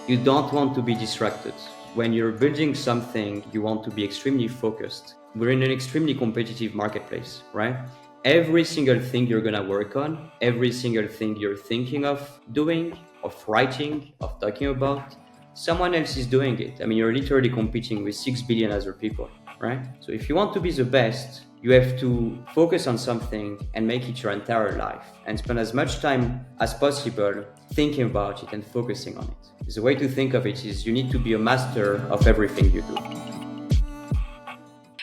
You don't want to be distracted. When you're building something, you want to be extremely focused. We're in an extremely competitive marketplace, right? Every single thing you're gonna work on, every single thing you're thinking of doing, of writing, of talking about, someone else is doing it. I mean, you're literally competing with 6 billion other people, right? So if you want to be the best, you have to focus on something and make it your entire life and spend as much time as possible thinking about it and focusing on it. The way to think of it is you need to be a master of everything you do.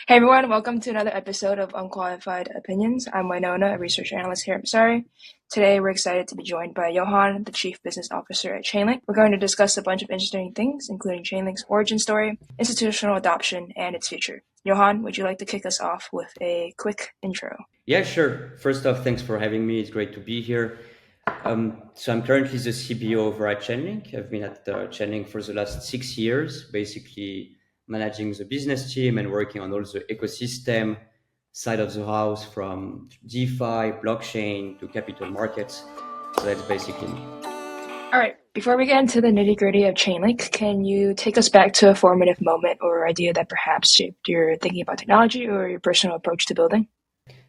Hey everyone, welcome to another episode of Unqualified Opinions. I'm Whynonah, a research analyst here at Messari. Today we're excited to be joined by Johann, the Chief Business Officer at Chainlink. We're going to discuss a bunch of interesting things, including Chainlink's origin story, institutional adoption, and its future. Johann, would you like to kick us off with a quick intro? Yeah, sure. First off, thanks for having me. It's great to be here. So I'm currently the CBO over at Chainlink. I've been at Chainlink for the last 6 years, basically managing the business team and working on all the ecosystem side of the house, from DeFi, blockchain to capital markets. So that's basically me. All right, before we get into the nitty-gritty of Chainlink, can you take us back to a formative moment or idea that perhaps shaped your thinking about technology or your personal approach to building?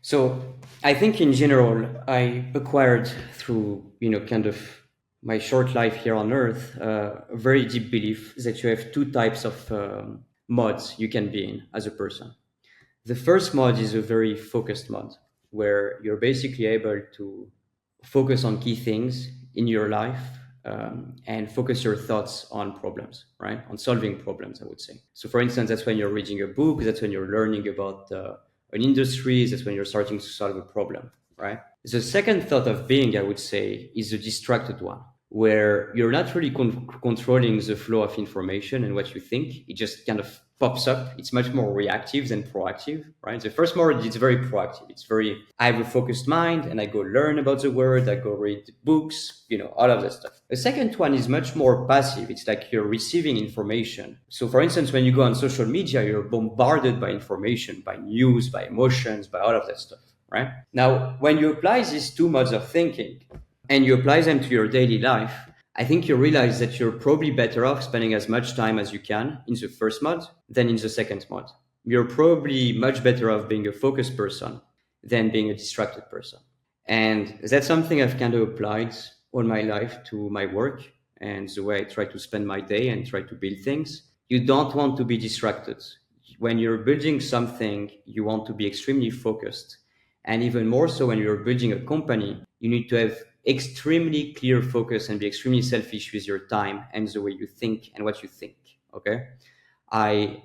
So I think in general, I acquired through, kind of my short life here on Earth, a very deep belief that you have two types of mods you can be in as a person. The first mod is a very focused mod where you're basically able to focus on key things in your life and focus your thoughts on problems, right? On solving problems, I would say. So for instance, that's when you're reading a book, that's when you're learning about an industry, that's when you're starting to solve a problem, right? The second thought of being, I would say, is a distracted one, where you're not really controlling the flow of information and what you think. It just kind of pops up. It's much more reactive than proactive, right? The first mode, it's very proactive. It's very, I have a focused mind and I go learn about the world, I go read books, all of that stuff. The second one is much more passive. It's like you're receiving information. So for instance, when you go on social media, you're bombarded by information, by news, by emotions, by all of that stuff, right? Now, when you apply these two modes of thinking and you apply them to your daily life, I think you realize that you're probably better off spending as much time as you can in the first mod than in the second mod. You're probably much better off being a focused person than being a distracted person. And that's something I've kind of applied all my life to my work and the way I try to spend my day and try to build things. You don't want to be distracted. When you're building something, you want to be extremely focused. And even more so when you're building a company, you need to have extremely clear focus and be extremely selfish with your time and the way you think and what you think. Okay. I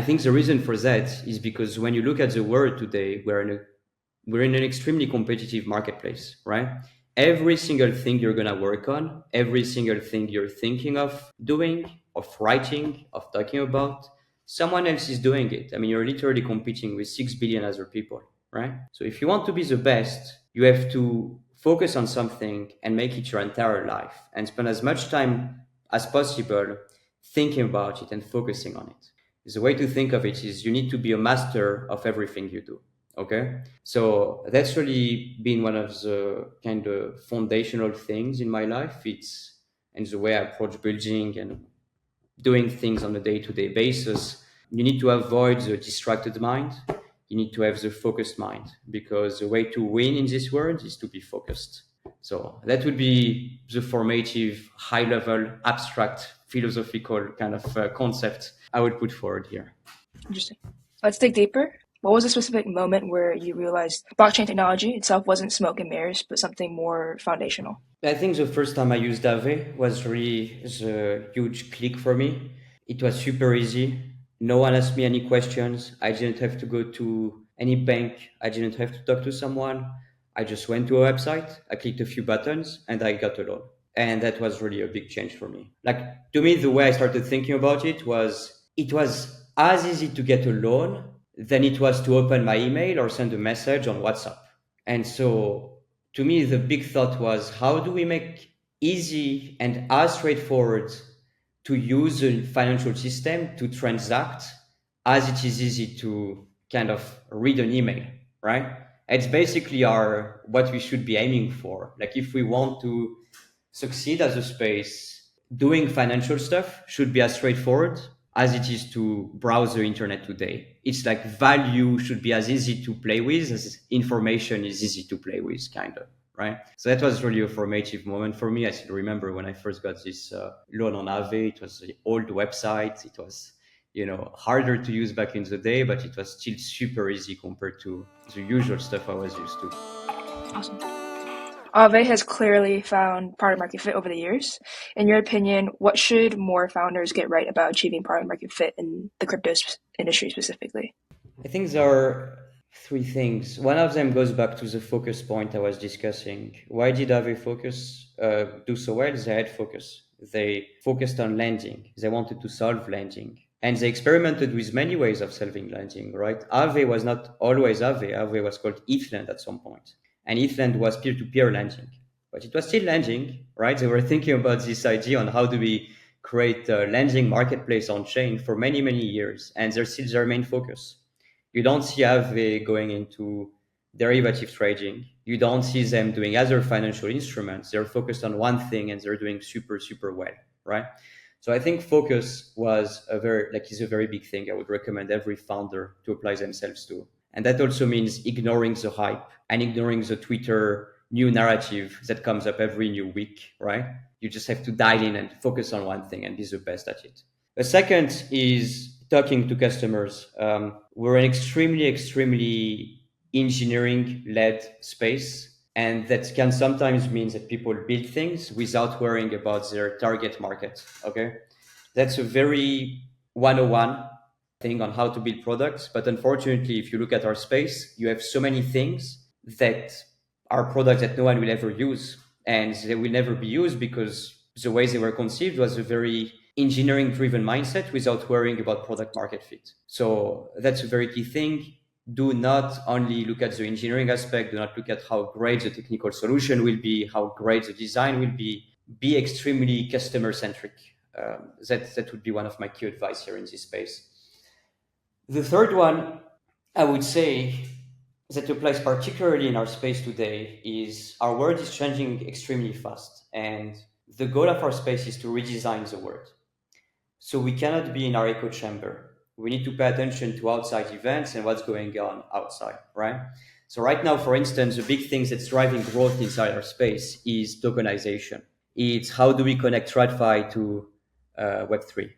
think the reason for that is because when you look at the world today, we're in an extremely competitive marketplace, right? Every single thing you're gonna work on, every single thing you're thinking of doing, of writing, of talking about, someone else is doing it. I mean, you're literally competing with 6 billion other people, right? So if you want to be the best, you have to focus on something and make it your entire life and spend as much time as possible thinking about it and focusing on it. The way to think of it is you need to be a master of everything you do. Okay. So that's really been one of the kind of foundational things in my life. It's and the way I approach building and doing things on a day-to-day basis. You need to avoid the distracted mind. You need to have the focused mind, because the way to win in this world is to be focused. So that would be the formative, high-level, abstract, philosophical kind of concept I would put forward here. Interesting. Let's dig deeper. What was a specific moment where you realized blockchain technology itself wasn't smoke and mirrors, but something more foundational? I think the first time I used Aave was really the huge click for me. It was super easy. No one asked me any questions. I didn't have to go to any bank. I didn't have to talk to someone. I just went to a website, I clicked a few buttons, and I got a loan. And that was really a big change for me. Like, to me, the way I started thinking about it was as easy to get a loan than it was to open my email or send a message on WhatsApp. And so to me, the big thought was, how do we make easy and as straightforward to use the financial system to transact as it is easy to kind of read an email, right? It's basically what we should be aiming for. Like, if we want to succeed as a space, doing financial stuff should be as straightforward as it is to browse the internet today. It's like value should be as easy to play with as information is easy to play with, kind of, right? So that was really a formative moment for me. I still remember when I first got this loan on Aave. It was the old website. It was, harder to use back in the day, but it was still super easy compared to the usual stuff I was used to. Awesome. Aave has clearly found product market fit over the years. In your opinion, what should more founders get right about achieving product market fit in the crypto industry specifically? I think there are three things. One of them goes back to the focus point I was discussing. Why did Aave do so well? They had focus. They focused on lending. They wanted to solve lending. And they experimented with many ways of solving lending, right? Aave was not always Aave. Aave was called ETHLend at some point. And ETHLend was peer-to-peer lending. But it was still lending, right? They were thinking about this idea on how do we create a lending marketplace on chain for many, many years. And they're still their main focus. You don't see Aave going into derivative trading. You don't see them doing other financial instruments. They're focused on one thing and they're doing super, super well, right? So I think focus is a very big thing I would recommend every founder to apply themselves to. And that also means ignoring the hype and ignoring the Twitter new narrative that comes up every new week, right? You just have to dial in and focus on one thing and be the best at it. The second is talking to customers. We're an extremely engineering-led space, and that can sometimes mean that people build things without worrying about their target market, okay? That's a very 101 thing on how to build products, but unfortunately, if you look at our space, you have so many things that are products that no one will ever use, and they will never be used because the way they were conceived was a very engineering-driven mindset without worrying about product market fit. So that's a very key thing. Do not only look at the engineering aspect, do not look at how great the technical solution will be, how great the design will be. Be extremely customer-centric. That would be one of my key advice here in this space. The third one, I would say, that applies particularly in our space today is our world is changing extremely fast. And the goal of our space is to redesign the world. So we cannot be in our echo chamber. We need to pay attention to outside events and what's going on outside, right? So right now, for instance, the big thing that's driving growth inside our space is tokenization. It's how do we connect TradFi to Web3.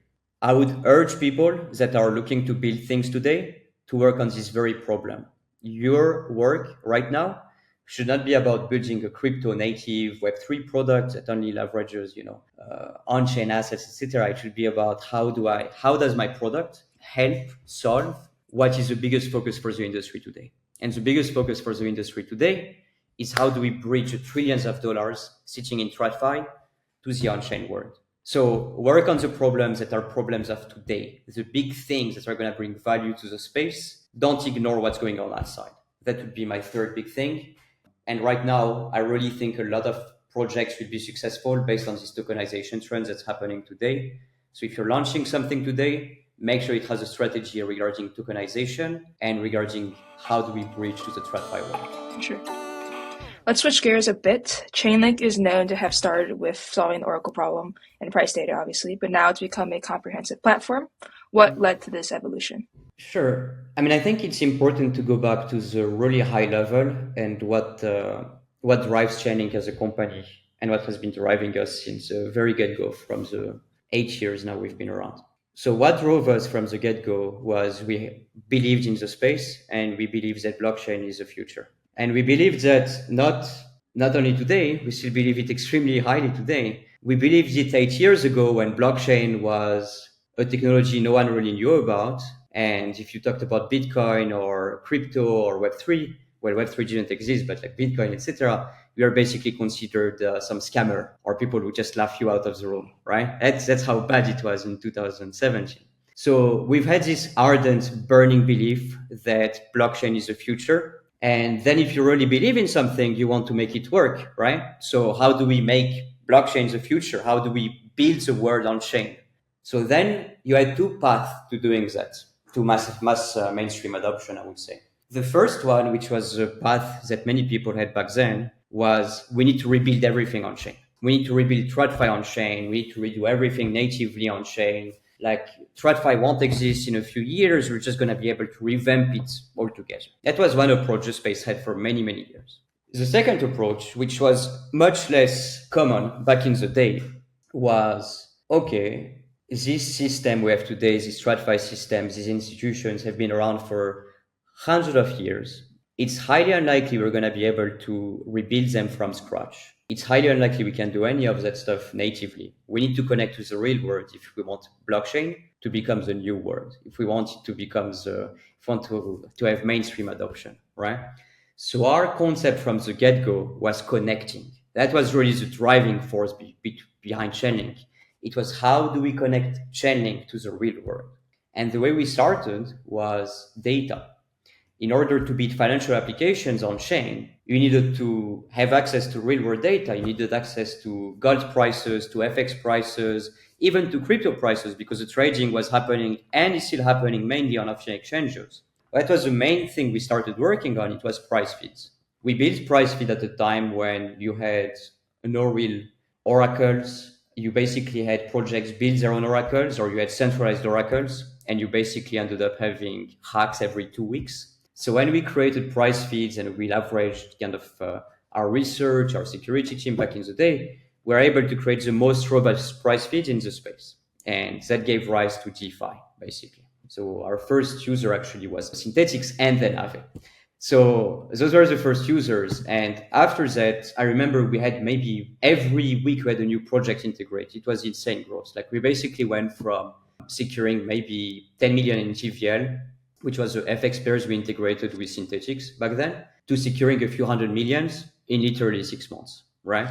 I would urge people that are looking to build things today to work on this very problem. Your work right now should not be about building a crypto native Web3 product that only leverages, on-chain assets, etc. It should be about how does my product help solve what is the biggest focus for the industry today? And the biggest focus for the industry today is how do we bridge the trillions of dollars sitting in TradFi to the on-chain world. So work on the problems that are problems of today, the big things that are going to bring value to the space. Don't ignore what's going on outside. That would be my third big thing. And right now, I really think a lot of projects will be successful based on this tokenization trend that's happening today. So if you're launching something today, make sure it has a strategy regarding tokenization and regarding how do we bridge to the TradFi world. Sure. Let's switch gears a bit. Chainlink is known to have started with solving the Oracle problem and price data, obviously, but now it's become a comprehensive platform. What led to this evolution? Sure. I think it's important to go back to the really high level and what drives Chainlink as a company and what has been driving us since the very get-go from the 8 years now we've been around. So what drove us from the get-go was we believed in the space and we believe that blockchain is the future. And we believe that not only today, we still believe it extremely highly today. We believed it 8 years ago when blockchain was a technology no one really knew about. And if you talked about Bitcoin or crypto or Web3, well, Web3 didn't exist, but like Bitcoin, etc., we are basically considered some scammer or people who just laugh you out of the room, right? That's how bad it was in 2017. So we've had this ardent, burning belief that blockchain is the future. And then if you really believe in something, you want to make it work, right? So how do we make blockchain the future? How do we build the world on chain? So then you had two paths to doing that, to mass mainstream adoption, I would say. The first one, which was the path that many people had back then, was we need to rebuild everything on chain. we need to rebuild TradFi on chain. We need to redo everything natively on chain. Like TradFi won't exist in a few years. We're just going to be able to revamp it altogether. That was one approach the space had for many, many years. The second approach, which was much less common back in the day, was, okay, this system we have today, this TradFi system, these institutions have been around for hundreds of years. It's highly unlikely we're going to be able to rebuild them from scratch. It's highly unlikely we can do any of that stuff natively. We need to connect to the real world if we want blockchain to become the new world, if we want it to become if we want to have mainstream adoption, right? So our concept from the get-go was connecting. That was really the driving force behind Chainlink. It was, how do we connect Chainlink to the real world? And the way we started was data. In order to build financial applications on chain, you needed to have access to real world data. You needed access to gold prices, to FX prices, even to crypto prices, because the trading was happening and is still happening mainly on off-chain exchanges. That was the main thing we started working on. It was price feeds. We built price feed at a time when you had no real oracles. You basically had projects build their own oracles, or you had centralized oracles, and you basically ended up having hacks every 2 weeks. So when we created price feeds and we leveraged kind of our research, our security team back in the day, we were able to create the most robust price feeds in the space. And that gave rise to DeFi, basically. So our first user actually was Synthetics and then Aave. So those were the first users. And after that, I remember we had maybe every week we had a new project integrated. It was insane growth. Like we basically went from securing maybe 10 million in TVL, which was the FX pairs we integrated with Synthetics back then, to securing a few hundred millions in literally 6 months, right?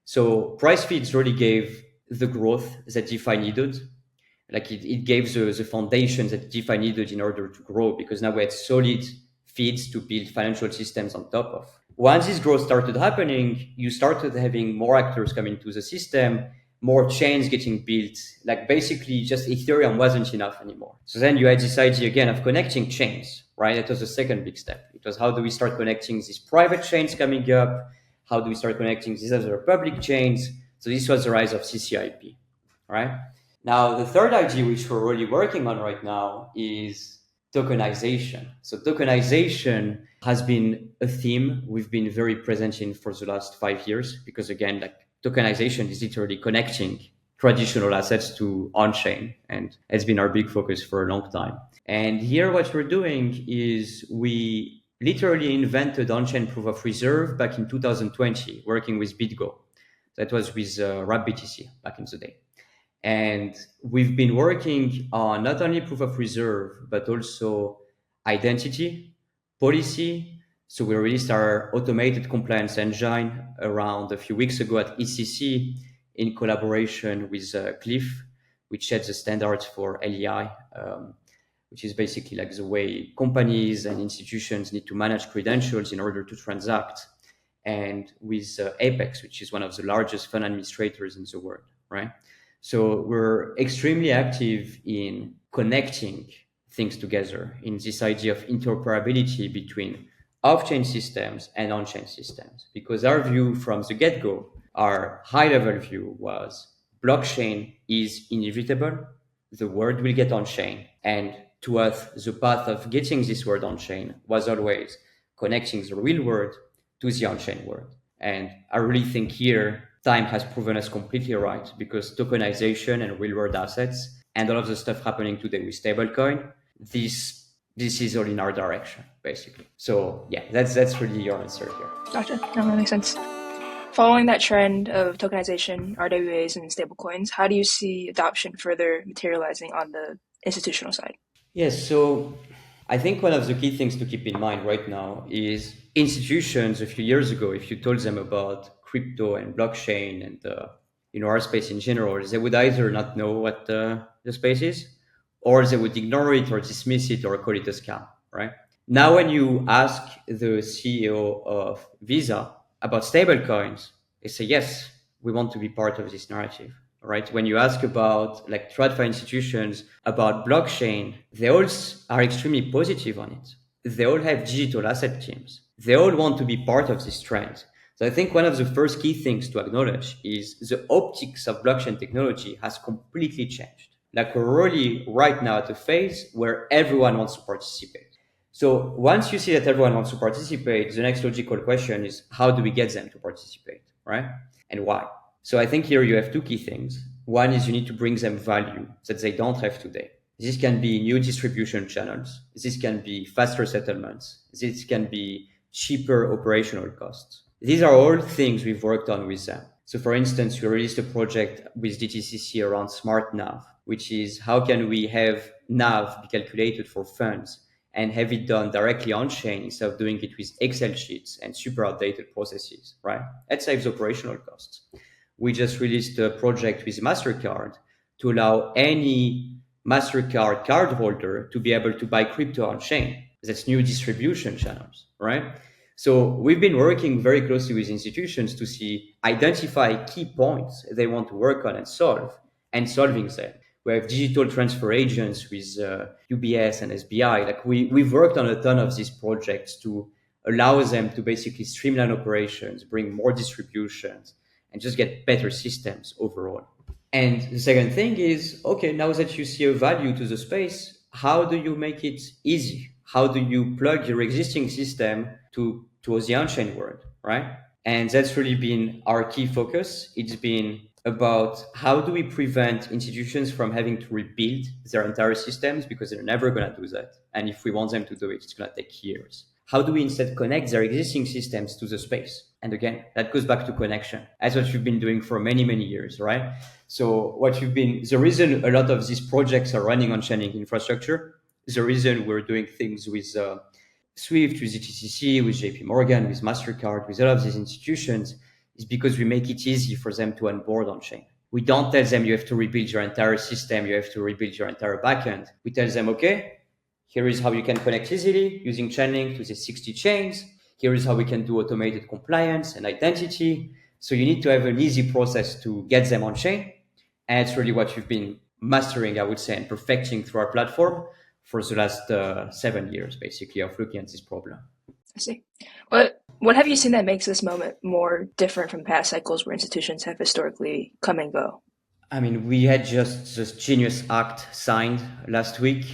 So price feeds really gave the growth that DeFi needed. Like it gave the foundation that DeFi needed in order to grow, because now we had solid feeds to build financial systems on top of. Once this growth started happening, you started having more actors coming to the system, more chains getting built. Like basically just Ethereum wasn't enough anymore. So then you had this idea again of connecting chains, right? That was the second big step. It was, how do we start connecting these private chains coming up? How do we start connecting these other public chains? So this was the rise of CCIP, right? Now, the third idea which we're really working on right now is tokenization. So tokenization has been a theme we've been very present in for the last 5 years, because again, like tokenization is literally connecting traditional assets to on-chain, and it's been our big focus for a long time. And here what we're doing is we literally invented on-chain proof of reserve back in 2020, working with BitGo. That was with RapBTC back in the day. And we've been working on not only proof of reserve, but also identity, policy. So we released our automated compliance engine around a few weeks ago at ECC in collaboration with Cliff, which sets the standards for LEI, which is basically like the way companies and institutions need to manage credentials in order to transact. And with Apex, which is one of the largest fund administrators in the world, right? So we're extremely active in connecting things together in this idea of interoperability between off-chain systems and on-chain systems, because our view from the get-go, our high-level view was blockchain is inevitable. The world will get on-chain. And to us, the path of getting this world on-chain was always connecting the real world to the on-chain world. And I really think here, time has proven us completely right, because tokenization and real-world assets and all of the stuff happening today with stablecoin, this is all in our direction, basically. So yeah, that's really your answer here. Gotcha. No, that makes sense. Following that trend of tokenization, RWAs, and stablecoins, how do you see adoption further materializing on the institutional side? Yes, so I think one of the key things to keep in mind right now is institutions a few years ago, if you told them about crypto and blockchain and our space in general, they would either not know what the space is, or they would ignore it or dismiss it or call it a scam, right? Now, when you ask the CEO of Visa about stablecoins, they say, yes, we want to be part of this narrative, right? When you ask about like TradFi institutions about blockchain, they all are extremely positive on it. They all have digital asset teams. They all want to be part of this trend. So I think one of the first key things to acknowledge is the optics of blockchain technology has completely changed. Like we're really right now at a phase where everyone wants to participate. So once you see that everyone wants to participate, the next logical question is how do we get them to participate, right? And why? So I think here you have two key things. One is you need to bring them value that they don't have today. This can be new distribution channels. This can be faster settlements. This can be cheaper operational costs. These are all things we've worked on with them. So for instance, we released a project with DTCC around smart NAV, which is how can we have NAV be calculated for funds and have it done directly on chain instead of doing it with Excel sheets and super outdated processes, right? That saves operational costs. We just released a project with MasterCard to allow any MasterCard cardholder to be able to buy crypto on chain. That's new distribution channels, right? So we've been working very closely with institutions to identify key points they want to work on and solve, and solving them. We have digital transfer agents with UBS and SBI. Like we've worked on a ton of these projects to allow them to basically streamline operations, bring more distributions, and just get better systems overall. And the second thing is, okay, now that you see a value to the space, how do you make it easy? How do you plug your existing system to the on-chain world, right? And that's really been our key focus. It's been about how do we prevent institutions from having to rebuild their entire systems because they're never going to do that. And if we want them to do it, it's going to take years. How do we instead connect their existing systems to the space? And again, that goes back to connection. That's what you've been doing for many, many years, right? So the reason a lot of these projects are running on Chainlink infrastructure, the reason we're doing things with Swift, with ETCC, with JP Morgan, with MasterCard, with all of these institutions, is because we make it easy for them to onboard on chain. We don't tell them you have to rebuild your entire system, you have to rebuild your entire backend. We tell them, okay, here is how you can connect easily using Chainlink to the 60 chains. Here is how we can do automated compliance and identity. So you need to have an easy process to get them on chain. And it's really what you've been mastering, I would say, and perfecting through our platform for the last 7 years, basically, of looking at this problem. I see. What have you seen that makes this moment more different from past cycles where institutions have historically come and go? I mean, we had just this Genius Act signed last week.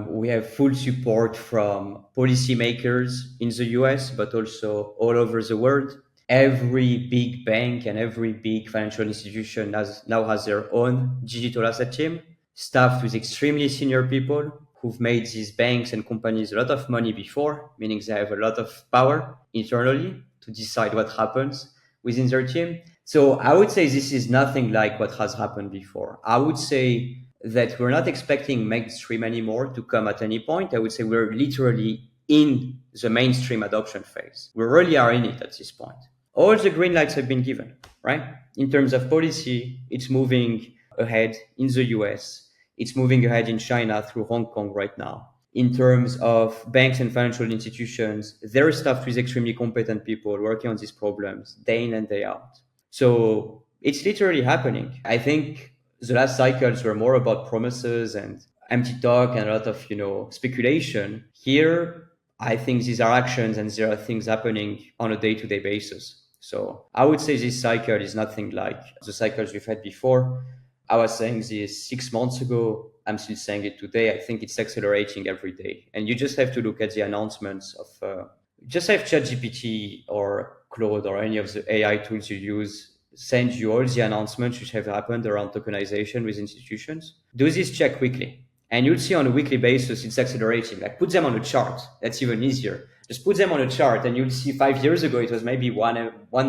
We have full support from policymakers in the US, but also all over the world. Every big bank and every big financial institution now has their own digital asset team, staffed with extremely senior people who've made these banks and companies a lot of money before, meaning they have a lot of power internally to decide what happens within their team. So I would say this is nothing like what has happened before. I would say that we're not expecting mainstream anymore to come at any point. I would say we're literally in the mainstream adoption phase. We really are in it at this point. All the green lights have been given, right? In terms of policy, it's moving ahead in the US. It's moving ahead in China through Hong Kong right now. In terms of banks and financial institutions, they're staffed with extremely competent people working on these problems day in and day out. So it's literally happening. I think the last cycles were more about promises and empty talk and a lot of, speculation. Here, I think these are actions and there are things happening on a day-to-day basis. So I would say this cycle is nothing like the cycles we've had before. I was saying this 6 months ago. I'm still saying it today. I think it's accelerating every day. And you just have to look at the announcements of, just have ChatGPT or Claude or any of the AI tools you use send you all the announcements which have happened around tokenization with institutions. Do this check weekly. And you'll see on a weekly basis, it's accelerating. Like put them on a chart. That's even easier. Just put them on a chart and you'll see 5 years ago, it was maybe one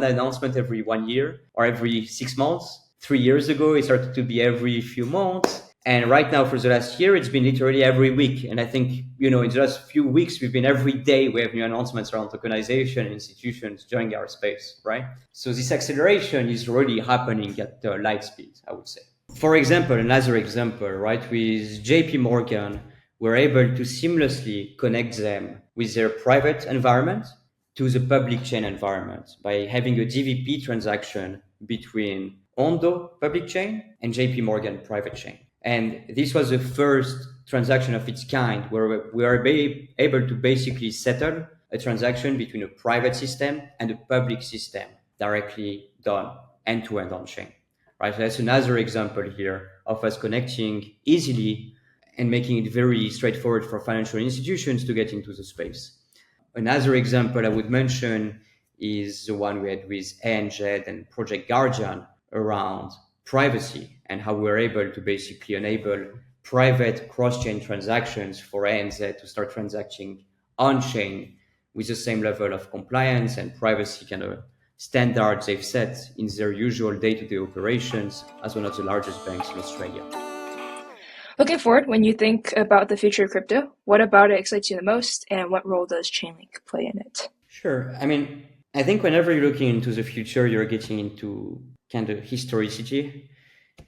announcement every 1 year or every 6 months. 3 years ago, it started to be every few months. And right now for the last year, it's been literally every week. And I think, in the last few weeks, we've been every day, we have new announcements around tokenization and institutions joining our space, right? So this acceleration is really happening at light speed, I would say. For example, another example, right? With JP Morgan, we're able to seamlessly connect them with their private environment to the public chain environment by having a DVP transaction between Ondo public chain and JP Morgan private chain. And this was the first transaction of its kind where we are able to basically settle a transaction between a private system and a public system directly done end-to-end on-chain. Right? So that's another example here of us connecting easily and making it very straightforward for financial institutions to get into the space. Another example I would mention is the one we had with ANZ and Project Guardian around privacy and how we were able to basically enable private cross-chain transactions for ANZ to start transacting on-chain with the same level of compliance and privacy kind of standards they've set in their usual day-to-day operations as one of the largest banks in Australia. Looking forward, when you think about the future of crypto, what about it excites you the most, and what role does Chainlink play in it? Sure. I mean, I think whenever you're looking into the future, you're getting into kind of historicity,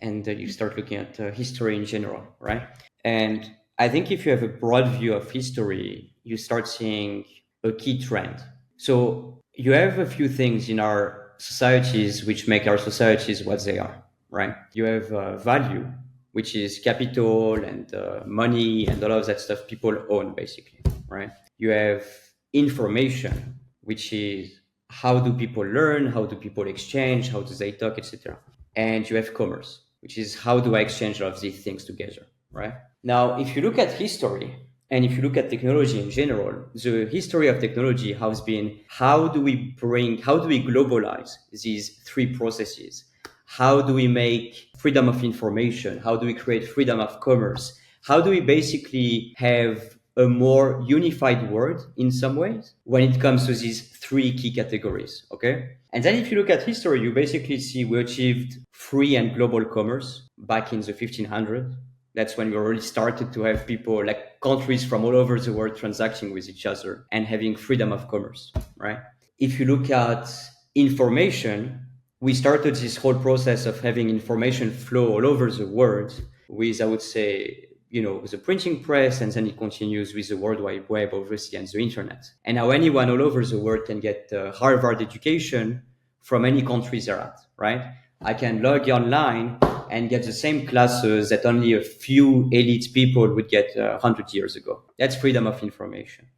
and you start looking at history in general, right? And I think if you have a broad view of history, you start seeing a key trend. So you have a few things in our societies which make our societies what they are, right? You have value, which is capital and money and all of that stuff people own, basically, right? You have information, which is how do people learn, how do people exchange, how do they talk, etc. And you have commerce, which is how do I exchange all of these things together, right? Now, if you look at history and if you look at technology in general, the history of technology has been how do we globalize these three processes? How do we make freedom of information? How do we create freedom of commerce? How do we basically have a more unified world in some ways when it comes to these three key categories, okay? And then if you look at history, you basically see we achieved free and global commerce back in the 1500s. That's when we already started to have people like countries from all over the world transacting with each other and having freedom of commerce, right? If you look at information, we started this whole process of having information flow all over the world with, I would say, the printing press, and then it continues with the World Wide Web, obviously, and the internet. And now anyone all over the world can get Harvard education from any country they're at, right? I can log online and get the same classes that only a few elite people would get 100 years ago. That's freedom of information.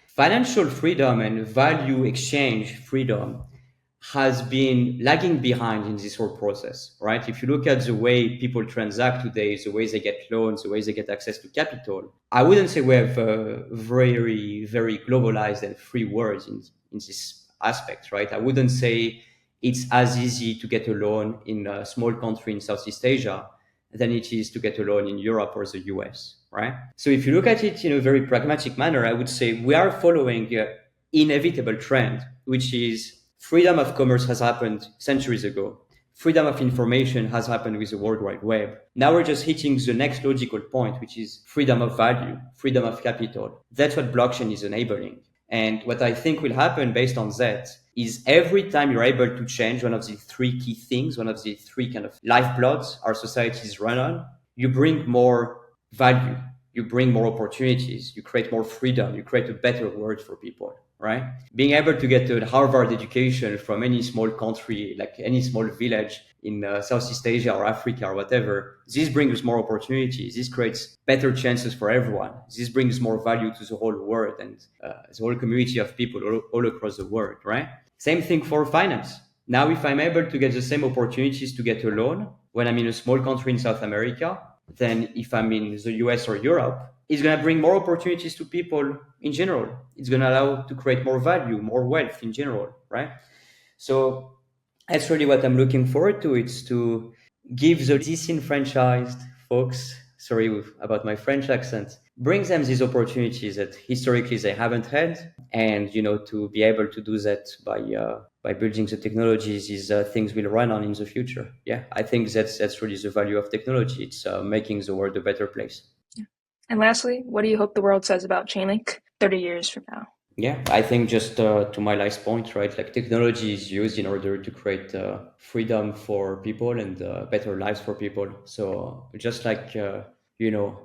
Financial freedom and value exchange freedom has been lagging behind in this whole process, right? If you look at the way people transact today, the ways they get loans, the ways they get access to capital, I wouldn't say we have a very, very globalized and free world in this aspect, right? I wouldn't say it's as easy to get a loan in a small country in Southeast Asia than it is to get a loan in Europe or the US, right? So if you look at it in a very pragmatic manner, I would say we are following an inevitable trend, which is freedom of commerce has happened centuries ago. Freedom of information has happened with the World Wide Web. Now we're just hitting the next logical point, which is freedom of value, freedom of capital. That's what blockchain is enabling. And what I think will happen based on that is every time you're able to change one of the three key things, one of the three kind of lifebloods our societies run on, you bring more value, you bring more opportunities, you create more freedom, you create a better world for people, right? Being able to get a Harvard education from any small country, like any small village in Southeast Asia or Africa or whatever, this brings more opportunities. This creates better chances for everyone. This brings more value to the whole world and the whole community of people all across the world, right? Same thing for finance. Now, if I'm able to get the same opportunities to get a loan when I'm in a small country in South America, than if I'm in the US or Europe, it's going to bring more opportunities to people in general. It's going to allow to create more value, more wealth in general, right? So that's really what I'm looking forward to. It's to give the disenfranchised folks, sorry about my French accent, bring them these opportunities that historically they haven't had, and to be able to do that by building the technologies these things will run on in the future. Yeah, I think that's really the value of technology. It's making the world a better place. Yeah. And lastly, what do you hope the world says about Chainlink 30 years from now? Yeah, I think just to my last point, right? Like technology is used in order to create freedom for people and better lives for people. So just like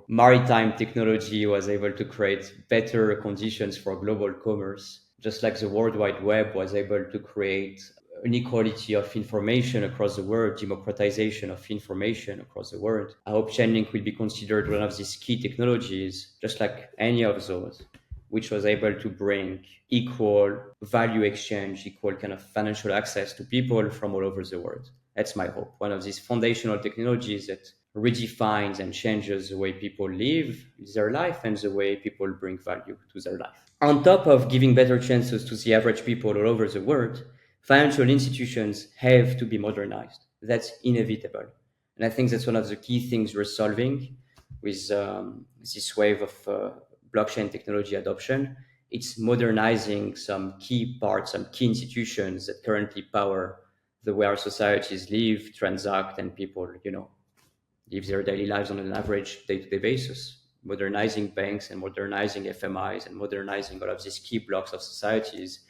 maritime technology was able to create better conditions for global commerce, just like the World Wide Web was able to create an equality of information across the world, democratization of information across the world. I hope Chainlink will be considered one of these key technologies, just like any of those, which was able to bring equal value exchange, equal kind of financial access to people from all over the world. That's my hope. One of these foundational technologies that redefines and changes the way people live their life and the way people bring value to their life. On top of giving better chances to the average people all over the world, financial institutions have to be modernized. That's inevitable. And I think that's one of the key things we're solving with this wave of blockchain technology adoption. It's modernizing some key parts, some key institutions that currently power the way our societies live, transact, and people, live their daily lives on an average day-to-day basis. Modernizing banks and modernizing FMIs and modernizing all of these key blocks of societies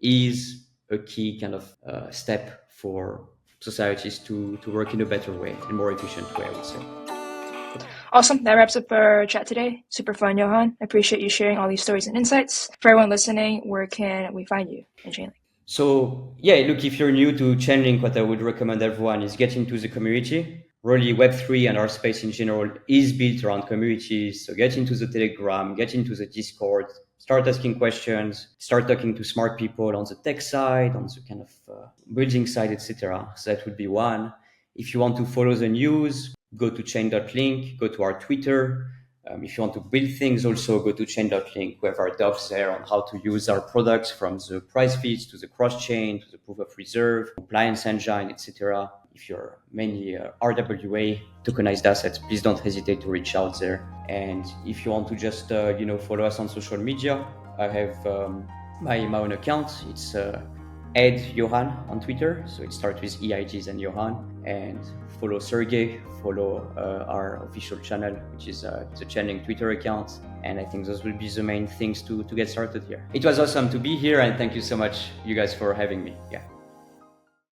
is a key kind of step for societies to work in a better way, a more efficient way, I would say. Awesome. That wraps up our chat today. Super fun, Johann. I appreciate you sharing all these stories and insights. For everyone listening, where can we find you in Chainlink? So yeah, look, if you're new to Chainlink, what I would recommend everyone is get into the community. Really, Web3 and our space in general is built around communities. So get into the Telegram, get into the Discord, start asking questions, start talking to smart people on the tech side, on the kind of building side, etc. So that would be one. If you want to follow the news, go to chain.link, go to our Twitter. If you want to build things, also go to chain.link. We have our docs there on how to use our products, from the price feeds to the cross-chain to the proof of reserve, compliance engine, etc. If you're mainly RWA tokenized assets, please don't hesitate to reach out there. And if you want to just follow us on social media, I have my own account. It's Eid Johann on Twitter, so it starts with EIGs and Johann. And follow Sergey, follow our official channel, which is the Chainlink Twitter account. And I think those will be the main things to get started here. It was awesome to be here, and thank you so much, you guys, for having me. Yeah.